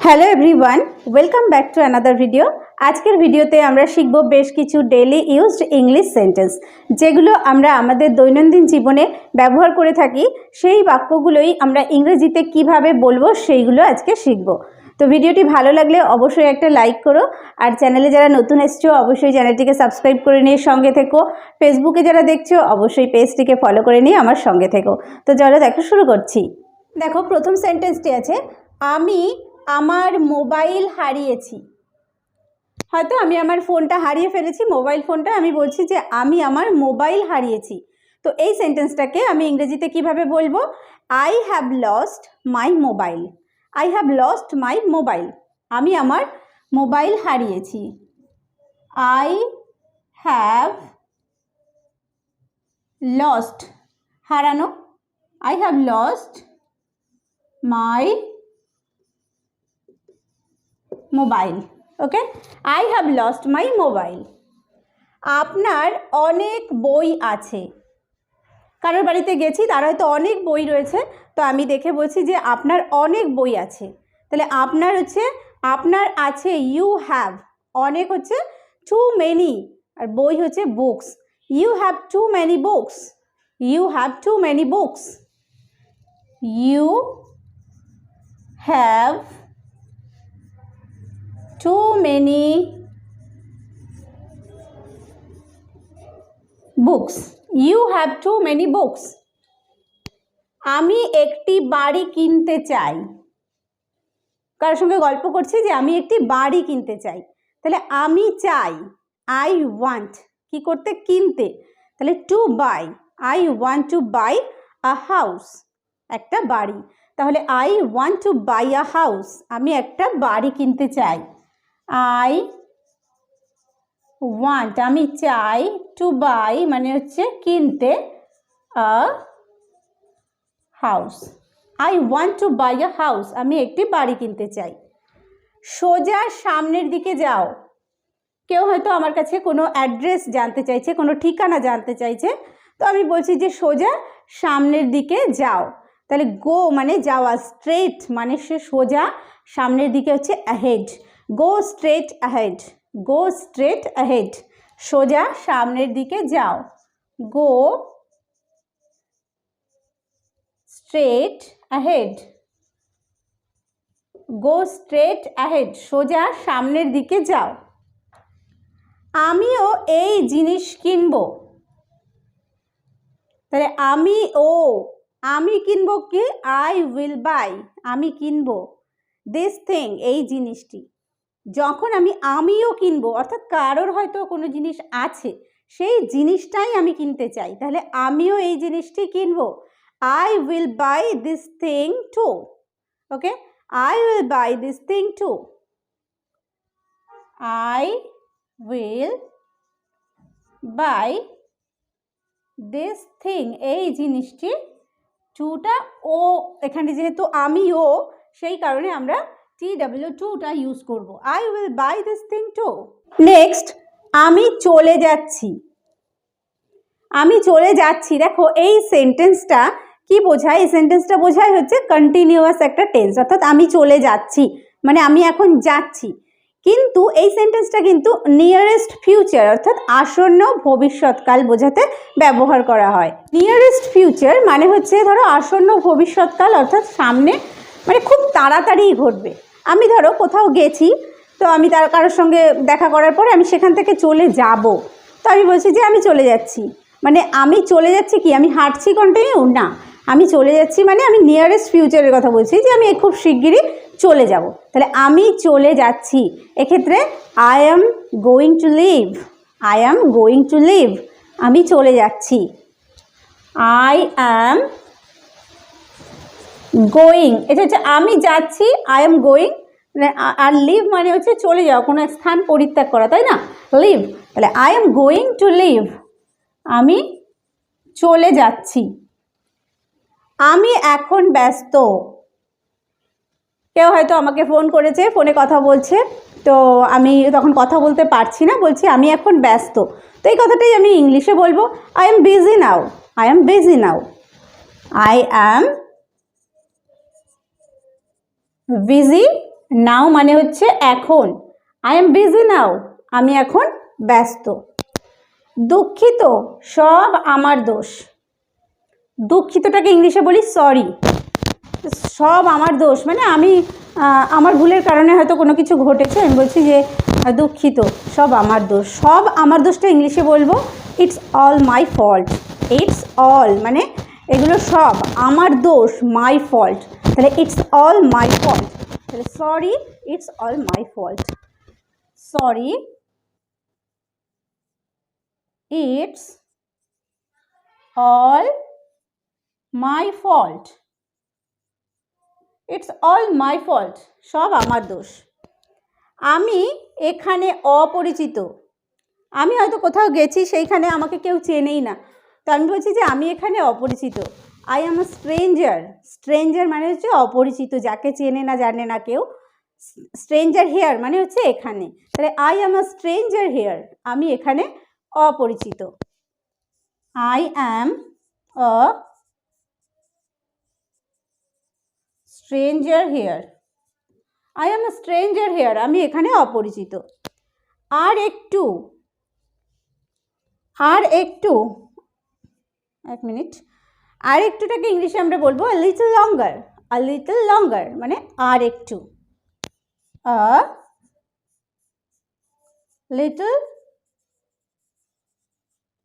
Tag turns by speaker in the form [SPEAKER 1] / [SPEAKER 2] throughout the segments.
[SPEAKER 1] Hello everyone, welcome back to another video. আজকের ভিডিওতে আমরা শিখব বেশ কিছু ডেইলি ইউজড ইংলিশ সেন্টেন্স, যেগুলো আমরা আমাদের দৈনন্দিন জীবনে ব্যবহার করে থাকি। সেই বাক্যগুলোই আমরা ইংরেজিতে কিভাবে বলবো সেইগুলো আজকে শিখব। তো ভিডিওটি ভালো লাগলে অবশ্যই একটা লাইক করো, আর চ্যানেলে যারা নতুন এসছো অবশ্যই চ্যানেলটিকে সাবস্ক্রাইব করে নিয়ে সঙ্গে থেকো। ফেসবুকে যারা দেখছো অবশ্যই পেজটিকে ফলো করে নিয়ে আমার সঙ্গে থেকো। তো চলো দেখো শুরু করছি। দেখো প্রথম সেন্টেন্সটি আছে, আমি আমার মোবাইল হারিয়েছি। হয়তো আমি আমার ফোনটা হারিয়ে ফেলেছি, মোবাইল ফোনটা, আমি বলছি যে আমি আমার মোবাইল হারিয়েছি। তো এই সেন্টেন্সটাকে আমি ইংরেজিতে কিভাবে বলবো? I have lost my mobile. I have lost my mobile. আমি আমার মোবাইল হারিয়েছি। আই হ্যাভ লস্ট, হারানো। I have lost my mobile. Okay, I have lost my mobile. আপনার অনেক বই আছে। কারোর বাড়িতে গেছি, তার হয়তো অনেক বই রয়েছে, তো আমি দেখে বলছি যে আপনার অনেক বই আছে। তাহলে আপনার হচ্ছে আপনার আছে, ইউ হ্যাভ। অনেক হচ্ছে টু মেনি, আর বই হচ্ছে books. You have too many books. You have too many books. You have too many books. You have too many books. আমি একটি বাড়ি কিনতে চাই। কারোর সঙ্গে গল্প করছি যে আমি একটি বাড়ি কিনতে চাই। তাহলে আমি চাই, আই ওয়ান্ট, কি করতে? কিনতে। তাহলে to buy, I want to buy a house, একটা বাড়ি। তাহলে I want to buy a house, আমি একটা বাড়ি কিনতে চাই। আই ওয়ান্ট, আমি চাই, টু বাই মানে হচ্ছে কিনতে, a house. I want to buy a house, আমি একটি বাড়ি কিনতে চাই। সোজা সামনের দিকে যাও। কেউ হয়তো আমার কাছে কোনো অ্যাড্রেস জানতে চাইছে, কোনো ঠিকানা জানতে চাইছে, তো আমি বলছি যে সোজা সামনের দিকে যাও। তাহলে গো মানে যাওয়া, স্ট্রেট মানে সে সোজা, সামনের দিকে হচ্ছে ahead. Go straight ahead. Go straight ahead, সোজা সামনের দিকে যাও। Go straight ahead. Go straight ahead, সোজা সামনের দিকে যাও। আমিও এই জিনিস কিনবো। তাহলে আমি কিনবো কি? আই উইল বাই, আমি কিনবো দিস থিং, এই জিনিসটি। যখন আমিও কিনবো, অর্থাৎ কারোর হয়তো কোনো জিনিস আছে, সেই জিনিসটাই আমি কিনতে চাই, তাহলে আমিও এই জিনিসটি কিনবো। I will buy this thing to. Okay, I will buy this thing to. I will buy this thing, এই জিনিসটি। টুটা ও, এখানে যেহেতু আমিও, সেই কারণে আমরা TW2টা ইউজ করব। I will buy this thing to. Next, আমি চলে যাচ্ছি। আমি চলে যাচ্ছি, দেখো এই সেন্টেন্সটা কি বোঝায়? এই সেন্টেন্সটা বোঝায় হচ্ছে কন্টিনিউয়াস একটা টেন্স, অর্থাৎ আমি চলে যাচ্ছি মানে আমি এখন যাচ্ছি। কিন্তু এই সেন্টেন্সটা কিন্তু নিয়ারেস্ট ফিউচার, অর্থাৎ আসন্ন ভবিষ্যৎকাল বোঝাতে ব্যবহার করা হয়। নিয়ারেস্ট ফিউচার মানে হচ্ছে ধরো আসন্ন ভবিষ্যৎকাল, অর্থাৎ সামনে, মানে খুব তাড়াতাড়ি ঘটবে। আমি ধরো কোথাও গেছি, তো আমি তার কারোর সঙ্গে দেখা করার পরে আমি সেখান থেকে চলে যাব, তো আমি বলছি যে আমি চলে যাচ্ছি। মানে আমি চলে যাচ্ছি কি, আমি হাঁটছি কন্টিনিউ না, আমি চলে যাচ্ছি মানে আমি নিয়ারেস্ট ফিউচারের কথা বলছি, যে আমি খুব শিগগিরই চলে যাব। তাহলে আমি চলে যাচ্ছি, এক্ষেত্রে I am going to leave. I am going to leave, আমি চলে যাচ্ছি। আই অ্যাম গোয়িং, এটা হচ্ছে আমি যাচ্ছি, আই অ্যাম গোয়িং। আর লিভ মানে হচ্ছে চলে যাওয়া, কোনো স্থান পরিত্যাগ করা, তাই না? লিভ। তাহলে I am going to leave, আমি চলে যাচ্ছি। আমি এখন ব্যস্ত। কেউ হয়তো আমাকে ফোন করেছে, ফোনে কথা বলছে, তো আমি তখন কথা বলতে পারছি না, বলছি আমি এখন ব্যস্ত। তো এই কথাটাই আমি ইংলিশে বলবো, I am busy now. I am busy now. I am busy now মানে হচ্ছে এখন, আই এম বিজি নাও, আমি এখন ব্যস্ত। দুঃখিত, সব আমার দোষ। দুঃখিতটাকে ইংলিশে বলি সরি। সব আমার দোষ মানে আমি আমার ভুলের কারণে হয়তো কোনো কিছু ঘটেছে, আমি বলছি যে দুঃখিত, সব আমার দোষ। সব আমার দোষটা ইংলিশে বলবো it's all my fault. It's all মানে এগুলো সব আমার দোষ, মাই ফল্ট, তাহলে ইটস অল মাই ফল্ট। তাহলে sorry, it's all my fault. Sorry, it's all my fault. It's all my fault, সব আমার দোষ। আমি এখানে অপরিচিত। আমি হয়তো কোথাও গেছি, সেইখানে আমাকে কেউ চেনেই না, তো আমি বলছি যে আমি এখানে অপরিচিত। I am a stranger. Stranger মানে হচ্ছে অপরিচিত, যাকে চেনে না জানে না কেউ। স্ট্রেঞ্জার হিয়ার মানে হচ্ছে এখানে, তাহলে I am a stranger here, আমি এখানে অপরিচিত। I am a stranger here. I am a stranger here, আমি এখানে অপরিচিত। আর একটু, আর একটু, এক মিনিট, আর একটুটাকে ইংলিশে আমরা বলবো a little longer. A little লঙ্গার মানে আর একটু। আ লিটল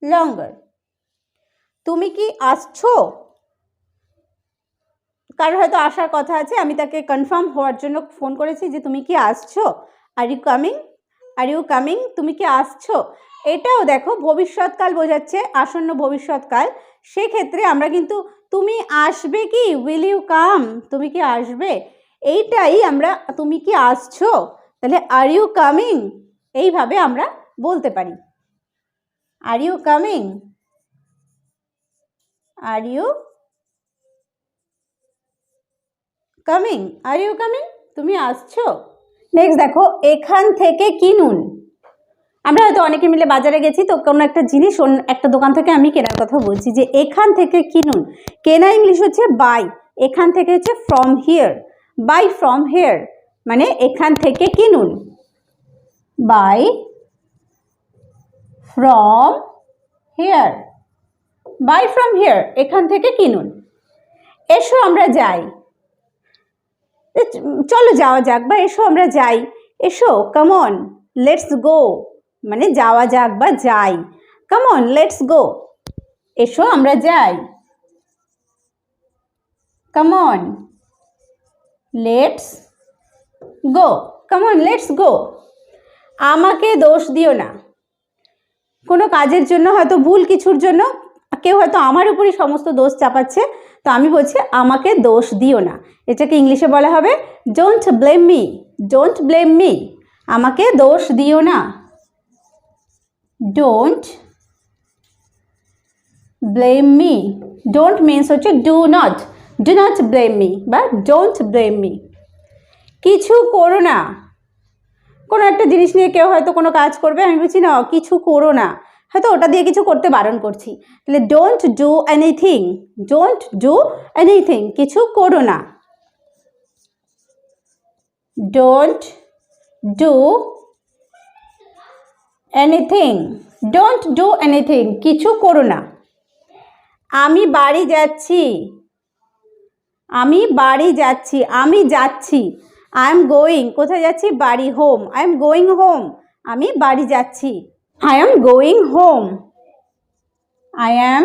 [SPEAKER 1] লঙ্গার। তুমি কি আসছো? কারোর হয়তো আসার কথা আছে, আমি তাকে কনফার্ম হওয়ার জন্য ফোন করেছি যে তুমি কি আসছো, are you coming, are you coming, তুমি কি আসছো। এটাও দেখো ভবিষ্যৎকাল বোঝাচ্ছে, আসন্ন ভবিষ্যৎকাল। সেক্ষেত্রে আমরা কিন্তু তুমি আসবে কি, উইল ইউ কাম, তুমি কি আসবে, এইটাই আমরা তুমি কি আসছো, তাহলে আর ইউ কামিং, এইভাবে আমরা বলতে পারি। Are you coming, are you coming, are you coming, তুমি আসছো। নেক্সট দেখো, এখান থেকে কিনুন। আমরা হয়তো অনেকে মিলে বাজারে গেছি, তো কোনো একটা জিনিস একটা দোকান থেকে আমি কেনার কথা বলছি, যে এখান থেকে কিনুন। কেনা ইংলিশ হচ্ছে বাই, এখান থেকে হচ্ছে from here. Buy from here মানে এখান থেকে কিনুন। Buy from here, buy from here, এখান থেকে কিনুন। এসো আমরা যাই, চলো যাওয়া যাক, বা এসো আমরা যাই। এসো, কাম অন, লেটস গো মানে যাওয়া যাক বা যাই। কাম অন, লেটস গো, এসো আমরা যাই। Come on, let's go, come on, let's go. আমাকে দোষ দিও না। কোনো কাজের জন্য, হয়তো ভুল কিছুর জন্য কেউ হয়তো আমার উপরই সমস্ত দোষ চাপাচ্ছে, তো আমি বলছি আমাকে দোষ দিও না। এটাকে ইংলিশে বলা হবে don't blame me. Don't blame me, আমাকে দোষ দিও না। Don't blame me. Don't means হচ্ছে do not, do not blame me বা ডোন্ট ব্লেম মি। কিছু করো না। কোনো একটা জিনিস নিয়ে কেউ হয়তো কোনো কাজ করবে, আমি বলছি না কিছু করো না, হয়তো ওটা দিয়ে কিছু করতে বারণ করছি, তাহলে don't do anything. Don't do anything, কিছু করো না। Don't do anything, don't do anything, কিছু করো না। আমি বাড়ি যাচ্ছি। আমি বাড়ি যাচ্ছি, আমি যাচ্ছি। আই এম গোয়িং, কোথায় যাচ্ছি, বাড়ি, home. I am going home, আমি বাড়ি যাচ্ছি। I am going home. I am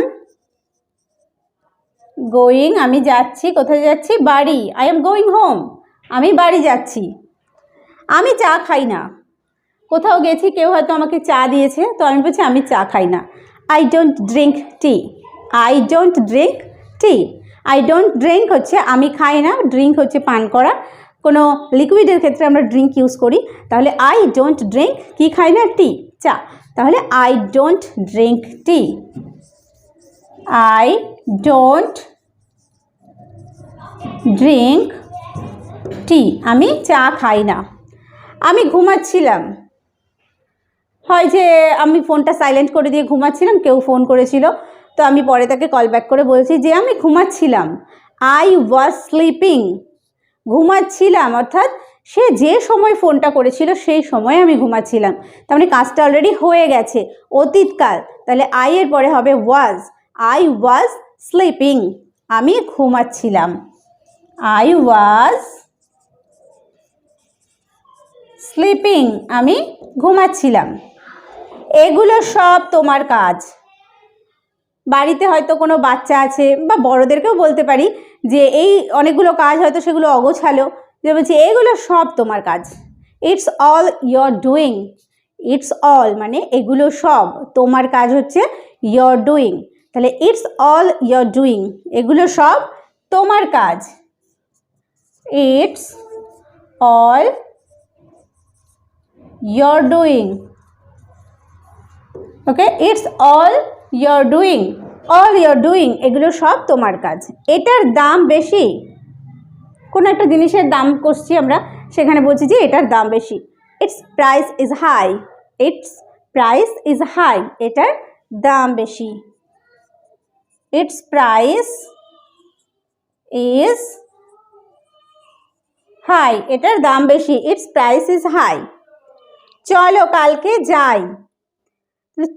[SPEAKER 1] going, আমি যাচ্ছি, কোথায় যাচ্ছি, বাড়ি। আই এম গোয়িং হোম, আমি বাড়ি যাচ্ছি। আমি চা খাই না। কোথাও গেছি, কেউ হয়তো আমাকে চা দিয়েছে, তো আমি বলছি আমি চা খাই না। I don't drink tea. I don't drink tea. I don't drink হচ্ছে আমি খাই না, ড্রিঙ্ক হচ্ছে পান করা। কোনো লিকুইডের ক্ষেত্রে আমরা ড্রিঙ্ক ইউজ করি, তাহলে আই ডোন্ট ড্রিঙ্ক, কি খাই না, টি, চা, তাহলে I don't drink tea. I don't drink tea, আমি চা খাই না। আমি ঘুমাচ্ছিলাম। হয় যে আমি ফোনটা সাইলেন্ট করে দিয়ে ঘুমাচ্ছিলাম, কেউ ফোন করেছিল, তো আমি পরে তাকে কল ব্যাক করে বলছি যে আমি ঘুমাচ্ছিলাম। I was sleeping. ঘুমাচ্ছিলাম অর্থাৎ সে যে সময় ফোনটা করেছিল সেই সময় আমি ঘুমাচ্ছিলাম। তার মানে কাজটা অলরেডি হয়ে গেছে, অতীতকাল। তাহলে আই এর পরে হবে ওয়াজ। আই ওয়াজ স্লিপিং, আমি ঘুমাচ্ছিলাম। আই ওয়াজ স্লিপিং, আমি ঘুমাচ্ছিলাম। এগুলো সব তোমার কাজ। বাড়িতে হয়তো কোনো বাচ্চা আছে বা বড়দেরকেও বলতে পারি যে এই অনেকগুলো কাজ হয়তো সেগুলো অগোছালো, যে বলছি এগুলো সব তোমার কাজ। It's all your doing. It's all মানে এগুলো সব, তোমার কাজ হচ্ছে ইয়োর ডুইং। তাহলে ইটস অল ইয়োর ডুইং, এগুলো সব তোমার কাজ। It's all your doing. Okay, it's all your doing. All your doing, এগুলো সব তোমার কাজ। এটার দাম বেশি, কোনো একটা জিনিসের দাম করছি আমরা, সেখানে বলছি যে এটার দাম বেশি। It's price is high. It's price is high, এটার দাম বেশি। ইটস প্রাইস ইজ হাই, এটার দাম বেশি। It's price is high. চলো কালকে যাই।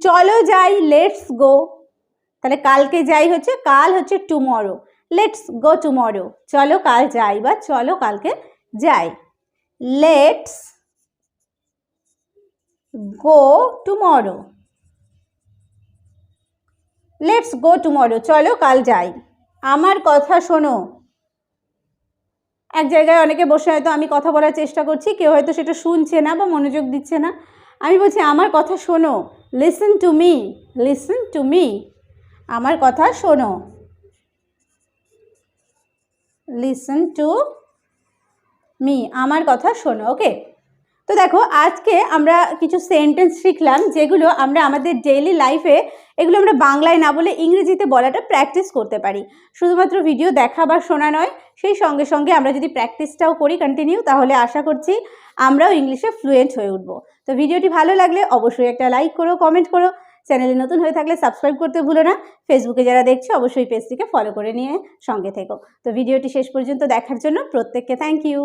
[SPEAKER 1] চলো যাই, লেটস গো। তাহলে কালকে যাই হচ্ছে, কাল হচ্ছে টুমরো। লেটস গো টুমরো, চলো কাল যাই বা চলো কালকে যাই। Let's go tomorrow. Let's go tomorrow, চলো কাল যাই। আমার কথা শোনো। এক জায়গায় অনেকে বসে হয়তো আমি কথা বলার চেষ্টা করছি, কেউ হয়তো সেটা শুনছে না বা মনোযোগ দিচ্ছে না। আমি বলছি আমার কথা শোনো, listen to me. Listen to me, আমার কথা শোনো। লিসেন টু মি, আমার কথা শোনো। ওকে, তো দেখো আজকে আমরা কিছু সেন্টেন্স শিখলাম যেগুলো আমরা আমাদের ডেইলি লাইফে, এগুলো আমরা বাংলায় না বলে ইংরেজিতে বলাটা প্র্যাকটিস করতে পারি। শুধুমাত্র ভিডিও দেখা বা শোনা নয়, সেই সঙ্গে সঙ্গে আমরা যদি প্র্যাকটিসটাও করি কন্টিনিউ, তাহলে আশা করছি আমরাও ইংলিশে ফ্লুয়েন্ট হয়ে উঠব। তো ভিডিওটি ভালো লাগলে অবশ্যই একটা লাইক করো, কমেন্ট করো। চ্যানেলে নতুন হয়ে থাকলে সাবস্ক্রাইব করতে ভুলো না। ফেসবুকে যারা দেখছো অবশ্যই পেজটিকে ফলো করে নিয়ে সঙ্গে থেকো। তো ভিডিওটি শেষ পর্যন্ত দেখার জন্য প্রত্যেককে থ্যাংক ইউ।